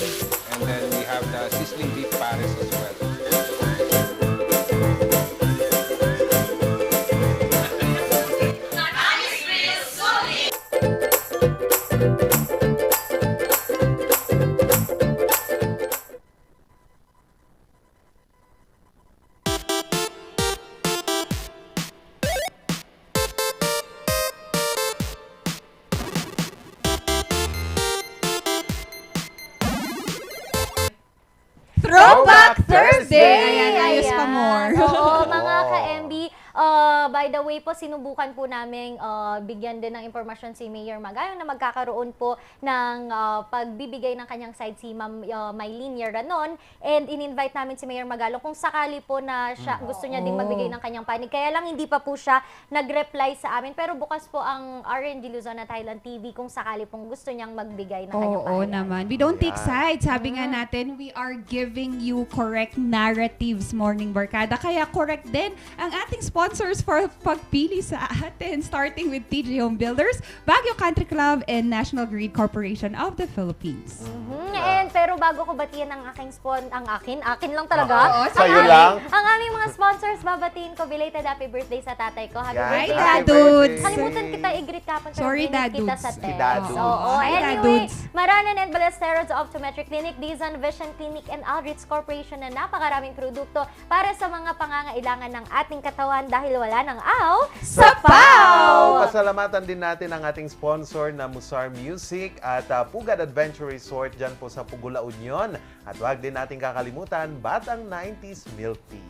and then we have the sizzling beef pares as well. Throwback Thursday! Ayos pa more. Oo, mga ka-MB. By the way po, sinubukan po namin bigyan din ng impormasyon si Mayor Magayong na magkakaroon po ng pagbibigay ng kanyang side si Ma'am Mylene Yeranon, and in-invite namin si Mayor Magalong kung sakali po na siya, gusto niya din magbigay ng kanyang panig. Kaya lang hindi pa po siya nag-reply sa amin, pero bukas po ang RNG Luzon at Highland TV kung sakali pong gusto niyang magbigay ng kanyang Oo panig. naman. We don't take sides. Sabi nga natin, we are giving you correct narratives, Morning Barkada. Kaya correct din ang ating sponsors for pagpili sa atin, starting with TG Home Builders, Baguio Country Club, and National Grid Corporation of the Philippines. And pero bago ko batiin ang aking akin lang talaga. Sa'yo lang. Ang aming mga sponsors, babatiin ko belated happy birthday sa tatay ko. Happy Yan. birthday, Hi, Dad. Dadudes. Kalimutan kita i-greet kapon pero Sorry, pinit kita Dadudes. sa Si text. Dadudes. Oo. Hi, Anyway, Dadudes. Maranan and Ballesteros Optometric Clinic, Dizon Vision Clinic, and Aldrich Corporation na napakaraming produkto para sa mga pangangailangan ng ating katawan dahil wala ng aw sa PAW! Pasalamatan din natin ang ating sponsor na Musar Music at Pugad Adventure Resort dyan po sa Pugula Union. At huwag din natin kakalimutan, Batang 90s Milk Tea.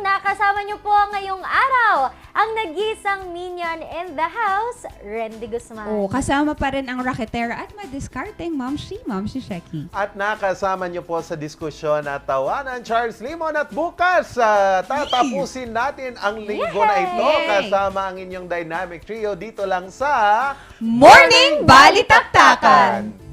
Nakasama niyo po ngayong araw ang nag-iisang minion in the house, Randy Guzman. Oh, kasama pa rin ang raketera at madiskarteng Ma'am Sheki. At nakasama niyo po sa diskusyon at tawanan, Charles Limon. At bukas, tatapusin natin ang linggo na ito kasama ang inyong dynamic trio dito lang sa Morning Balitaktakan!